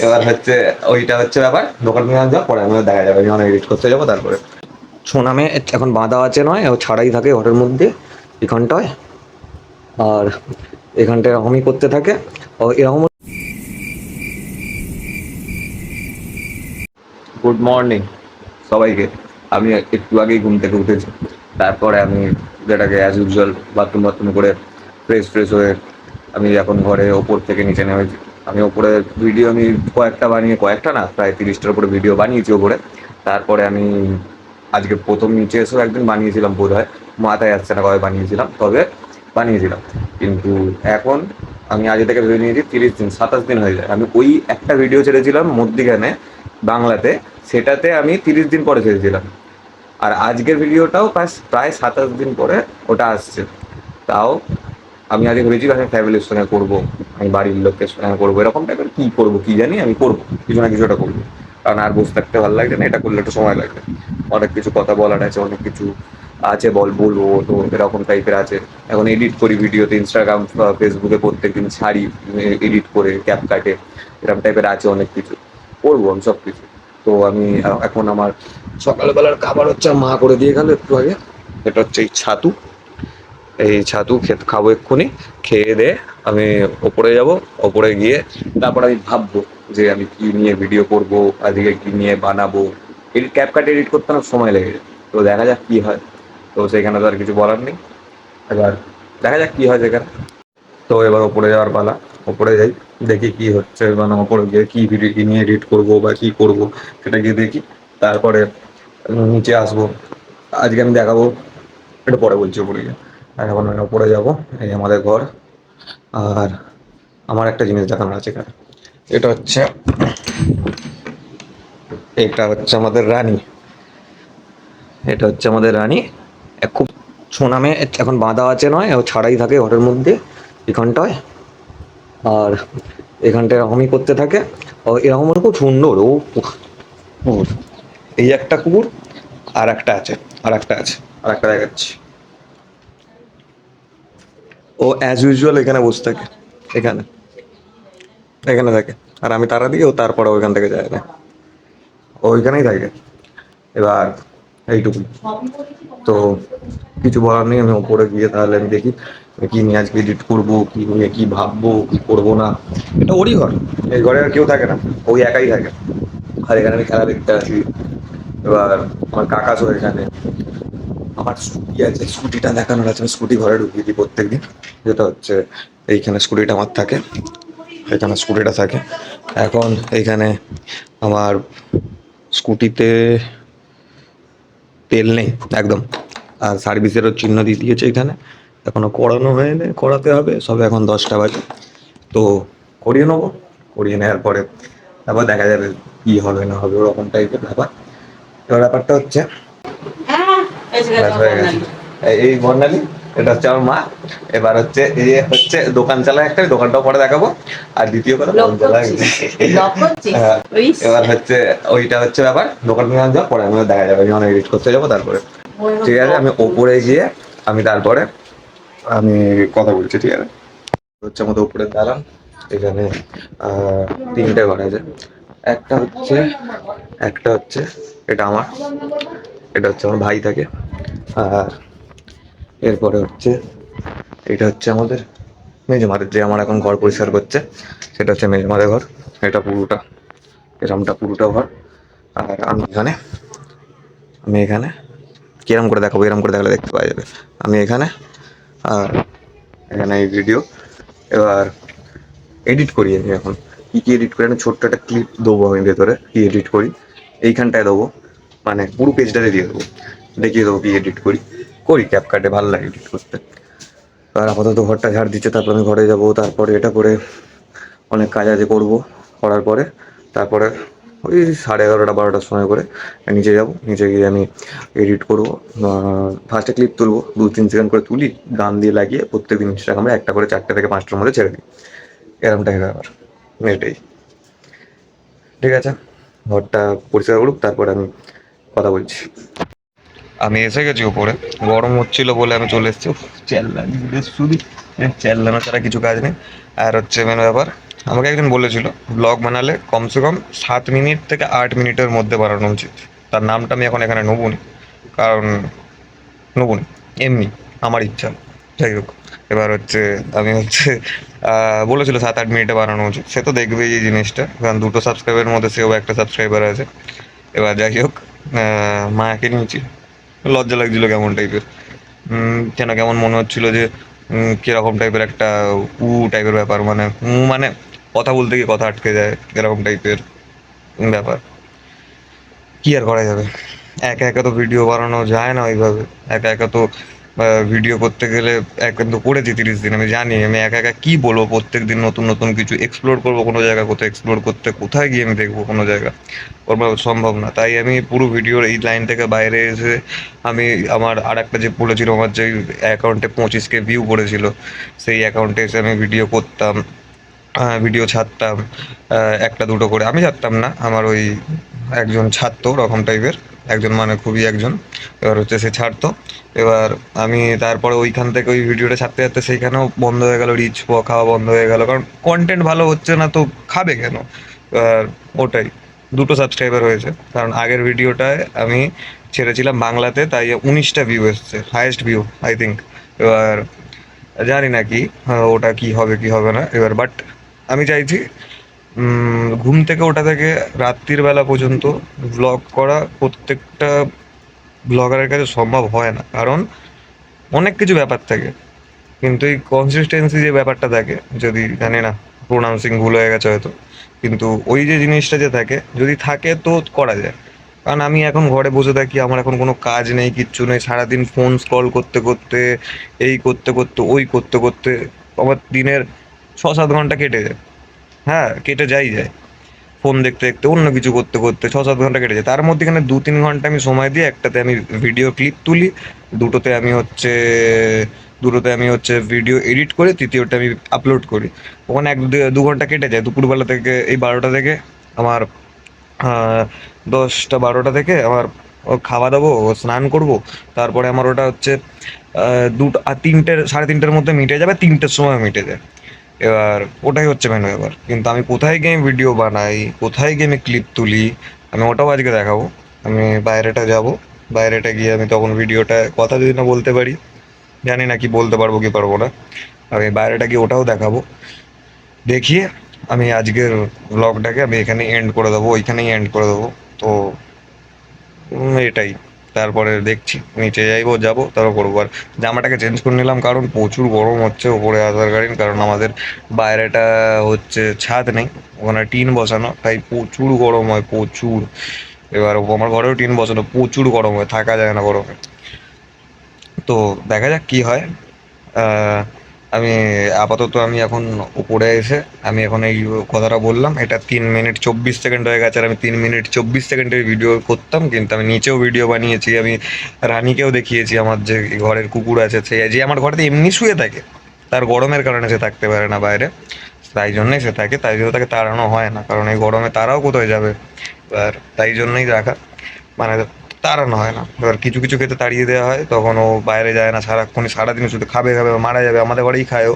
এবার হচ্ছে ওইটা হচ্ছে ব্যাপার, দোকান নিয়ে যাওয়ার পরে আমি দেখা যাবে, যখন এডিট করতে যাবো তারপরে। সোনামে এখন বাঁধা আছে নয়, ও ছাড়াই থাকে ঘরের মধ্যে এখানটায়। আর এখানটায় এরকমই করতে থাকে ও এরকম। গুড মর্নিং সবাইকে। আমি একটু আগেই ঘুম থেকে উঠেছি, তারপরে আমি যেটাকে অ্যাজ ইউজুয়াল বাথরুম করে ফ্রেশ ফ্রেশ হয়ে আমি এখন ঘরে ওপর থেকে নিচে নেমেছি। আমি ওপরে ভিডিও আমি কয়েকটা না, প্রায় 30টার উপরে ভিডিও বানিয়েছি ওপরে। তারপরে আমি আজকে প্রথম নিচে এসেও একদিন বানিয়েছিলাম বোধ হয়, মাথায় আসছে না কবে বানিয়েছিলাম, তবে বানিয়েছিলাম। কিন্তু এখন আমি আজ থেকে ভেবে নিয়েছি 30 দিন 27 দিন হয়ে যায়। আমি ওই একটা ভিডিও ছেড়েছিলাম মধ্যিখানে বাংলাতে, সেটাতে আমি 30 দিন পরে ছেড়েছিলাম। আর আজকের ভিডিওটাও প্রায় 27 দিন পরে ওটা আসছে। তাও আমি আজকে ভেবেছি আমি ফ্যামিলির সঙ্গে করবো, আমি বাড়ির লোকের সঙ্গে করবো, এরকম টাইপের কী করবো কী জানি, আমি করবো কিছু না কিছু একটা করবো। কারণ আর বসে থাকতে ভালো লাগছে না, এটা করলে একটু সময় লাগবে, অনেক কিছু কথা বলার আছে, অনেক কিছু আছে বলবো, তো এরকম টাইপের আছে। এখন এডিট করি ভিডিওতে, ইনস্টাগ্রাম ফেসবুকে প্রত্যেকদিন ছাড়ি এডিট করে ক্যাপকাটে, এরকম টাইপের আছে অনেক কিছু করবো আমি সব কিছু। তো আমি এখন আমার সকালবেলার খাবার হচ্ছে মা করে দিয়ে গেল একটু আগে, এটা হচ্ছে এই ছাতু খাবো এক্ষুনি। খেয়ে দিয়ে আমি ওপরে যাব, ওপরে গিয়ে তারপর আমি ভাববো যে আমি কি নিয়ে ভিডিও করব, আজকে কি নিয়ে বানাবো। ক্যাপকাট এডিট করতে অনেক সময় লেগে যায়, তো দেখা যাক কি হয়। তো সেখানে তো আর কিছু বলার নেই, এবার দেখা যাক কি হয় সেখানে। তো এবার ওপরে যাওয়ার পালা, ওপরে যাই, দেখি কি হচ্ছে, মানে ওপরে গিয়ে কি ভিডিও কি নিয়ে এডিট করবো বা কি করব সেটা গিয়ে দেখি। তারপরে নিচে আসবো, আজকে আমি দেখাবো, এটা পরে বলছি ওপরে গিয়ে। আর এখন আমি ওপরে যাবো, এই আমাদের ঘর। আর আমার একটা জিনিস দেখানোর আছে এখানে, এটা হচ্ছে এটা হচ্ছে আমাদের রানী, এটা হচ্ছে আমাদের রানী। খুব সোনামে এখন বাঁধা আছে নয়, ও ছাড়াই থাকে ঘরের মধ্যে এখানটায়। আর এখানটা এরকমই করতে থাকে ও এরকম, খুব সুন্দর ও কুকুর। এই একটা কুকুর, আর একটা আছে, আর একটা দেখাচ্ছি। ও অ্যাজ ইউজুয়াল এখানে বসে থাকে, এখানে এখানে থাকে। আর আমি তারা দিই, ও তারপরে ওইখান থেকে যায় না, ও ওইখানেই থাকে। এবার এইটুকু তো, কিছু বলার নেই। আমি ওপরে গিয়ে তাহলে আমি দেখি আমি কি নিয়ে আজকে এডিট করবো, কি নিয়ে কি ভাববো, কি করবো না। এটা ওরই ঘর, এই ঘরে আর কেউ থাকে না, ওই একাই থাকে। আর এখানে আমি খেলা দেখতে আসি। এবার আমার কাকাশও এখানে, আমার স্কুটি আছে, স্কুটিটা দেখানোর আছে। আমি স্কুটি ঘরে ঢুকিয়ে দিই প্রত্যেকদিন, যেটা হচ্ছে এইখানে স্কুটিটা আমার থাকে, এখানে স্কুটিটা থাকে। এখন এইখানে আমার স্কুটিতে তেল নেই একদম, আর সার্ভিসেরও চিহ্ন দিয়ে দিয়েছে এখানে। এখনো করানো হয়নি, করাতে হবে, সবে এখন 10টা বাজে। তো করিয়ে নেবো, করিয়ে নেওয়ার পরে তারপর দেখা যাবে কি হবে না হবে, ওরকম টাইপের ব্যাপার। এবার ব্যাপারটা হচ্ছে ব্যাস হয়ে গেছে। এই বর্ণালী, এটা হচ্ছে আমার মা। এবার হচ্ছে এই হচ্ছে দোকান চালায় একটা, দোকানটাও পরে দেখাবো। আর দ্বিতীয় কথা ফোন চালায়। এবার হচ্ছে ওইটা হচ্ছে ব্যাপার, দোকান নিয়ে যাওয়ার পরে আমি দেখা যাবে, যখন এডিট করতে যাবো তারপরে। ঠিক আছে, আমি ওপরে গিয়ে আমি তারপরে আমি কথা বলছি, ঠিক আছে। হচ্ছে আমাদের উপরে দাঁড়ান, এখানে 3টে ঘর আছে। একটা হচ্ছে একটা হচ্ছে এটা আমার, এটা হচ্ছে আমার ভাই থাকে। আর এরপরে হচ্ছে এটা হচ্ছে আমাদের মেজমাদের, যে আমার এখন ঘর পরিষ্কার করছে, সেটা হচ্ছে মেজমাদের ঘর। এটা পুরোটা এরমটা পুরোটা ঘর। আর আমি এখানে কিরম করে দেখাবো, এরম করে দেখালে দেখতে পাওয়া যাবে। আমি এখানে, আর এখানে এই ভিডিও। এবার এডিট করি আমি এখন, কী কী এডিট করি, আমি ছোট্ট একটা ক্লিপ দেবো আমি ভেতরে, কী এডিট করি এইখানটায় দেবো, মানে পুরো পেজটাতে দিয়ে দেবো, দেখিয়ে দেবো কী এডিট করি ক্যাপকাটে, ভালো লাগে এডিট করতে। আর আপাতত ঘরটা ঝাড় দিচ্ছে, তারপর আমি ঘরে যাবো, তারপরে এটা করে অনেক কাজ আছে করবো। করার পরে তারপরে ওই 11:30-12টার সময় করে নিচে যাব, নিচে গিয়ে আমি এডিট করবো। ফার্স্টে ক্লিপ তুলবো, 2-3 সেকেন্ড করে তুলি, গান দিয়ে লাগিয়ে প্রত্যেকদিন ইনস্টাগ্রামে একটা করে 4টে থেকে 5টার মধ্যে ছেড়ে দিই, এরকম টাইপের ব্যাপার। এটাই, ঠিক আছে। ঘরটা পরিষ্কার করুক, তারপরে আমি কথা বলছি। আমি এসে গেছি উপরে, গরম হচ্ছিল বলে আমি চলে এসেছি। চেল্লানি শুধু চেল্লানো ছাড়া কিছু কাজ নেই। আর হচ্ছে মেন ব্যাপার, আমাকে একজন বলেছিল ব্লগ বানালে কমসে কম 7 মিনিট থেকে 8 মিনিটের মধ্যে বানানো উচিত। তার নামটা আমি এখন এখানে নেবো না, কারণ নেবো না, এমনি আমার ইচ্ছা। যাই হোক, এবার হচ্ছে আমি হচ্ছে বলেছিল 7-8 মিনিটে বানানো উচিত। সে তো দেখবেই এই জিনিসটা, কারণ 2টো সাবস্ক্রাইবারের মধ্যে সেও একটা সাবস্ক্রাইবার আছে। এবার যাই হোক, মায়াকে নিয়েছি, লজ্জা লাগছিল কেমন টাইপের, যেন কেমন মনে হচ্ছিল যে কিরকম টাইপের একটা টাইপের ব্যাপার, মানে মানে কথা বলতে গিয়ে কথা আটকে যায় এরকম টাইপের ব্যাপার। কি আর করা যাবে, একা একা তো ভিডিও বানানো যায় না ওইভাবে। একা একা তো ভিডিও করতে গেলে, এক কিন্তু করেছি 30 দিন, আমি জানি আমি একা একা কি বলবো, প্রত্যেক দিন নতুন নতুন কিছু এক্সপ্লোর করবো কোনো জায়গা, কোথাও এক্সপ্লোর করতে কোথায় গিয়ে আমি দেখবো কোনো জায়গা, ওরকম সম্ভব না। তাই আমি পুরো ভিডিওর এই লাইন থেকে বাইরে এসে আমি আমার আর একটা যে বলেছিল, আমার যে অ্যাকাউন্টে 25K ভিউ করেছিল, সেই অ্যাকাউন্টে এসে আমি ভিডিও করতাম, ভিডিও ছাড়তাম, একটা দুটো করে। আমি ছাড়তাম না, আমার ওই একজন ছাড়তো ওরকম টাইপের, একজন মানে খুবই একজন, এবার হচ্ছে সে ছাড়তো। এবার আমি তারপরে ওইখান থেকে ওই ভিডিওটা ছাড়তে ছাড়তে সেইখানেও বন্ধ হয়ে গেল, রিচ খাওয়া বন্ধ হয়ে গেল, কারণ কন্টেন্ট ভালো হচ্ছে না তো খাবে কেন। এবার ওটাই, 2টো সাবস্ক্রাইবার হয়েছে, কারণ আগের ভিডিওটায় আমি ছেড়েছিলাম বাংলাতে, তাই 19টা ভিউ এসছে, হাইয়েস্ট ভিউ আই থিঙ্ক। এবার জানি না কি ওটা কি হবে কি হবে না এবার, বাট আমি চাইছি ঘুম থেকে ওঠা থেকে রাত্রির বেলা পর্যন্ত ব্লগ করা প্রত্যেকটা ব্লগারের কাছে সম্ভব হয় না, কারণ অনেক কিছু ব্যাপার থাকে। কিন্তু এই কনসিস্টেন্সি যে ব্যাপারটা থাকে, যদি জানি না প্রোনাউন্সিং ভুল হয়ে গেছে হয়তো, কিন্তু ওই যে জিনিসটা যে থাকে, যদি থাকে তো করা যায়। কারণ আমি এখন ঘরে বসে থাকি, আমার এখন কোনো কাজ নেই, কিচ্ছু নেই, সারাদিন ফোন স্ক্রল করতে করতে, এই করতে করতে, ওই করতে করতে আমার দিনের 6-7 ঘন্টা কেটে যায়। হ্যাঁ, কেটে যায় ফোন দেখতে দেখতে, অন্য কিছু করতে করতে 6-7 ঘন্টা কেটে যায়। তার মধ্যেখানে 2-3 ঘন্টা আমি সময় দিয়ে একটাতে আমি ভিডিও ক্লিপ তুলি, দুটোতে আমি হচ্ছে দুটোতে আমি হচ্ছে ভিডিও এডিট করে, তৃতীয়টা আমি আপলোড করি। ওখানে 1-2 ঘন্টা কেটে যায় দুপুরবেলা থেকে, এই 12টা থেকে আমার 10টা 12টা থেকে আমার খাওয়া দাবো, স্নান করব, তারপরে আমার ওটা হচ্ছে দুটো আর 3টে 3:30-এর মধ্যে মিটে যাবে, 3টের সময় মিটে যায়। এবার ওটাই হচ্ছে মেন ব্যাপার। কিন্তু আমি কোথায় গিয়ে ভিডিও বানাই, কোথায় গিয়ে আমি ক্লিপ তুলি, আমি ওটাও আজকে দেখাবো। আমি বাইরেটা যাব, বাইরেটা গিয়ে আমি তখন ভিডিওটা কথা যদি না বলতে পারি, জানি না কি বলতে পারবো কি পারবো না, আমি বাইরেটা গিয়ে ওটাও দেখাবো। দেখিয়ে আমি আজকের ব্লগটাকে আমি এখানে এন্ড করে দেবো, ওইখানেই এন্ড করে দেবো। তো এটাই, তারপরে দেখছি নিচে যাবো তারপর করবো। আর জামাটাকে চেঞ্জ করে নিলাম, কারণ প্রচুর গরম হচ্ছে ওপরে আসার কারণ, কারণ আমাদের বাইরেটা হচ্ছে ছাদ নেই, ওখানে টিন বসানো, তাই প্রচুর গরম হয়, প্রচুর। এবার আমার ঘরেও টিন বসানো, প্রচুর গরম হয়, থাকা যায় না গরমে। তো দেখা যাক কি হয়। আহ, আমি আপাতত আমি এখন উপরে এসে আমি এখন এই কথাটা বললাম, এটা 3 মিনিট 24 সেকেন্ড হয়ে গেছে, আর আমি 3 মিনিট 24 সেকেন্ডের ভিডিও করতাম, কিন্তু আমি নিচেও ভিডিও বানিয়েছি, আমি রানীকেও দেখিয়েছি, আমার যে ঘরের কুকুর আছে, সে যে আমার ঘরেতে এমনি শুয়ে থাকে, তার গরমের কারণে সে থাকতে পারে না বাইরে, তাই জন্যই সে থাকে, তাই জন্য তাকে তাড়ানো হয় না, কারণ এই গরমে তারাও কোথায় যাবে। আর তাই জন্যই রাখা, মানে তাড়ানো হয় না। এবার কিছু কিছু ক্ষেত্রে তাড়িয়ে দেওয়া হয়, তখন ও বাইরে যায় না, সারাক্ষণ সারাদিন শুধু খাবে খাবে, মারা যাবে, আমাদের ঘরেই খায়ও,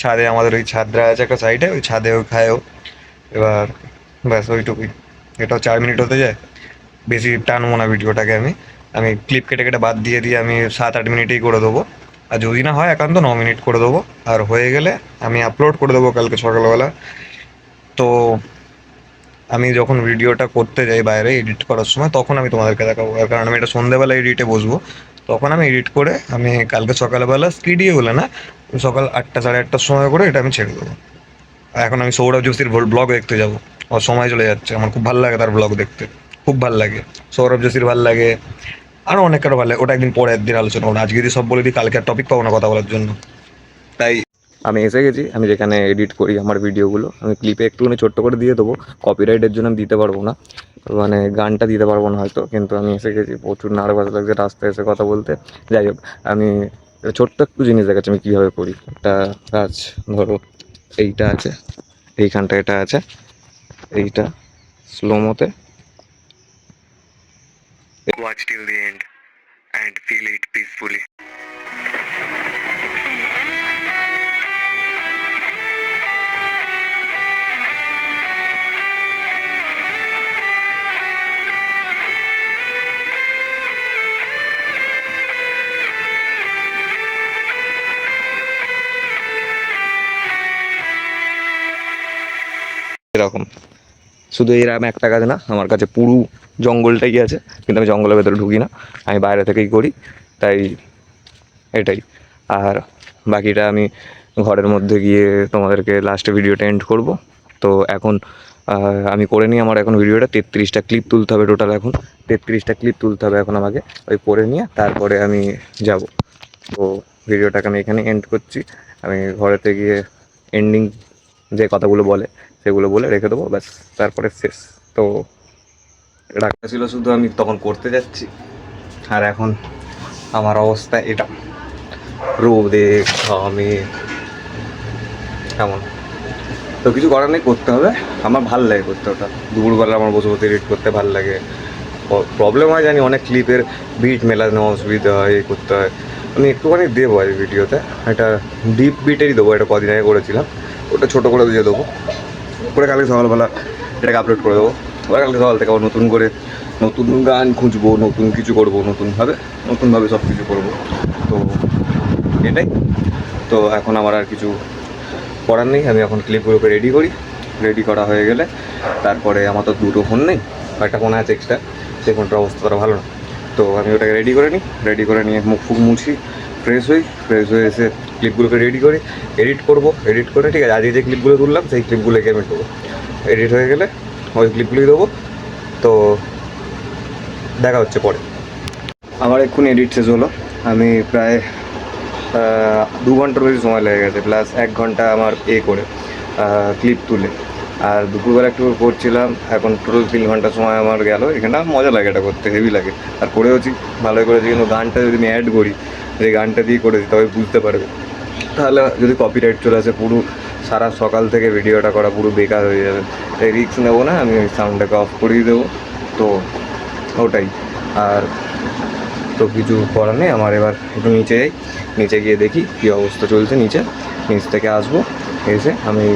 ছাদে আমাদের ওই ছাদরা আছে একটা সাইডে, ওই ছাদেও খায়ও। এবার ব্যাস ওইটুকুই, এটাও 4 মিনিট হতে যায়, বেশি টানবো না ভিডিওটাকে। আমি আমি ক্লিপ কেটে কেটে বাদ দিয়ে দিয়ে আমি 7-8 মিনিটেই করে দেবো, আর যদি না হয় একান্ত 9 মিনিট করে দেবো। আর হয়ে গেলে আমি আপলোড করে দেবো কালকে সকালবেলা। তো আমি যখন ভিডিওটা করতে যাই বাইরে এডিট করার সময়, তখন আমি তোমাদেরকে দেখাবো, আর কারণ আমি এটা সন্ধ্যেবেলা এডিটে বসবো, তখন আমি এডিট করে আমি কালকে সকালবেলা স্কিডিয়ে বলে না, সকাল 8টা 8:30টার সময় করে এটা আমি ছেড়ে দেবো। আর এখন আমি সৌরভ যোশীর ব্লগ দেখতে যাবো, আমার সময় চলে যাচ্ছে, আমার খুব ভালো লাগে তার ব্লগ দেখতে, খুব ভালো লাগে। সৌরভ যোশীর ভালো লাগে, আরও অনেক কারো ভালো লাগে, ওটা একদিন পরে একদিন আলোচনা করবো, আজকে যদি সব বলে দিই কালকে আর টপিক পাবো না কথা বলার জন্য। তাই আমি এসে গেছি, আমি যেখানে এডিট করি আমার ভিডিওগুলো, আমি ক্লিপে একটুখানি ছোট্ট করে দিয়ে দেবো, কপিরাইটের জন্য আমি দিতে পারবো না, মানে গানটা দিতে পারবো না হয়তো, কিন্তু আমি এসে গেছি, প্রচুর নার্ভাস লাগছে রাস্তায় এসে কথা বলতে। যাই হোক, আমি ছোট্ট একটু জিনিস দেখাচ্ছি আমি কীভাবে করি। একটা কাজ, ধরো এইটা আছে, এইখানটা এটা আছে, এইটা স্লোমোতে watch till the end and feel it peacefully. শুধু এরকম একটা গাছ না, আমার কাছে পুরো জঙ্গলটাই আছে, কিন্তু আমি জঙ্গলের ভেতরে ঢুকি না, আমি বাইরে থেকেই করি, তাই এটাই। আর বাকিটা আমি ঘরের মধ্যে গিয়ে তোমাদেরকে লাস্টে ভিডিওটা এন্ড করব। তো এখন আমি করে নিই আমার এখন ভিডিওটা 33টা ক্লিপ তুলতে হবে টোটাল, এখন 33টা ক্লিপ তুলতে হবে এখন আমাকে, ওই করে নিয়ে তারপরে আমি যাব। তো ভিডিওটাকে আমি এখানে এন্ড করছি, আমি ঘরেতে গিয়ে এন্ডিং যে কথাগুলো বলে সেগুলো বলে রেখে দেবো, ব্যাস তারপরে শেষ। তো রাখা ছিল শুধু আমি তখন করতে যাচ্ছি, আর এখন আমার অবস্থা এটা, রোদে ঘামে কেমন। তো কিছু করার নেই, করতে হবে, আমার ভাল লাগে করতে, ওটা দুপুরবেলা আমার বসে বসে এডিট করতে ভাল লাগে। প্রবলেম হয় জানি, অনেক ক্লিপের বিট মেলানো অসুবিধা হয়, এই করতে হয়। আমি একটুখানি দেবো এই ভিডিওতে, একটা ডিপ বিটেরই দেবো, এটা কদিন আগে করেছিলাম, ওটা ছোটো করে দিয়ে দেবো, করে কালকে সকালবেলা এটাকে আপলোড করে দেবো। এবার কালকে সকাল থেকে আবার নতুন করে নতুন গান খুঁজবো, নতুন কিছু করবো, নতুনভাবে সব কিছু করবো। তো এটাই। তো এখন আমার আর কিছু করার নেই, আমি এখন ক্লিপগুলোকে রেডি করি, রেডি করা হয়ে গেলে তারপরে আমার তো দুটো ফোন নেই, একটা ফোন আছে এক্সট্রা, সেই ফোনটার অবস্থা তারা ভালো না। তো আমি ওটাকে রেডি করে নিই, রেডি করে নিয়ে মুখ ফুক মুছি, ফ্রেশ হয়ে এসে ক্লিপগুলোকে রেডি করি, এডিট করবো, এডিট করে ঠিক আছে আজকে যে ক্লিপগুলো তুললাম সেই ক্লিপগুলোকে আমি দেবো, এডিট হয়ে গেলে ওই ক্লিপগুলোই দেবো। তো দেখা হচ্ছে পরে। আমার এক্ষুনি এডিট শেষ হলো, আমি প্রায় 2 ঘন্টার বেশি সময় লেগে গেছে, প্লাস 1 ঘন্টা আমার করে ক্লিপ তুলে, আর দুপুরবেলা একটু করছিলাম, এখন টোটাল 3 ঘন্টা সময় আমার গেল এখানে। মজা লাগে এটা করতে, হেভি লাগে, আর করেওছি, ভালোই করেছি। কিন্তু গানটা যদি আমি অ্যাড করি, যে গানটা দিয়ে করেছি তবে বুঝতে পারবে, তাহলে যদি কপিরাইট চলে আসে পুরো সারা সকাল থেকে ভিডিওটা করা পুরো বেকার হয়ে যাবে, তাই রিস্ক নেবো না, আমি ওই সাউন্ডটাকে অফ করিয়ে দেবো। তো ওটাই। আর তো কিছু করার নেই আমার, এবার একটু নিচে যাই, নিচে গিয়ে দেখি কী অবস্থা চলছে নিচ থেকে আসবো, এসে আমি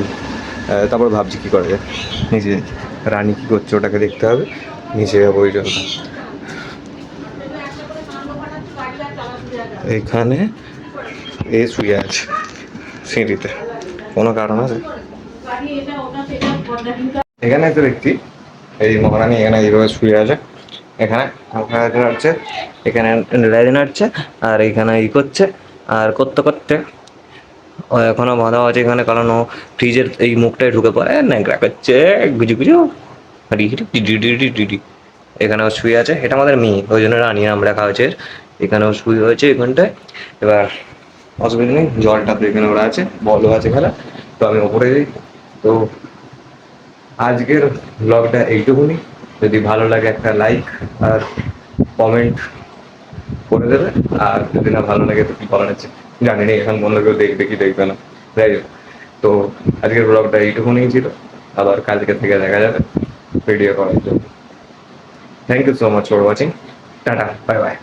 তারপর ভাবছি কী করা যায়। নিচে রানী কী করছে ওটাকে দেখতে হবে, নিচে যাবো ওই জন্য। এখানে শুয়ে আছে সিঁড়িতে, কোনো কারণ আছে এখানে এসে দেখছি এই মহারানী এখানে এইভাবে শুয়ে আছে, এখানে নাড়ছে, এখানে নাড়ছে, আর এখানে করছে, আর করতে করতে এখনো বাঁধা আছে এখানে, কারণ ও ফ্রিজের এই মুখটায় ঢুকে পড়ে, ন্যাংরা করছে গুজু গুজু ডিডি। এখানেও শুয়ে আছে, এটা আমাদের মেয়ে, ওই জন্য রানী নাম রাখা হয়েছে। এখানেও শুয়ে হয়েছে এখানটায়। এবার অসুবিধা নেই, জলটা তো এখানে ওরা আছে, বলও আছে খেলা। তো আমি ওপরে যাই। তো আজকের ব্লগটা এইটুকুনি, যদি ভালো লাগে একটা লাইক আর কমেন্ট করে দেবে, আর যদি না ভালো লাগে তো কী করার আছে জানি না, এখন মনে কেউ দেখবে কি দেখবে না, যাই হোক। তো আজকের ব্লগটা এইটুকুনি ছিল, আবার কালকে থেকে দেখা যাবে ভিডিও করার জন্য। Thank you so much for watching, tata, bye by.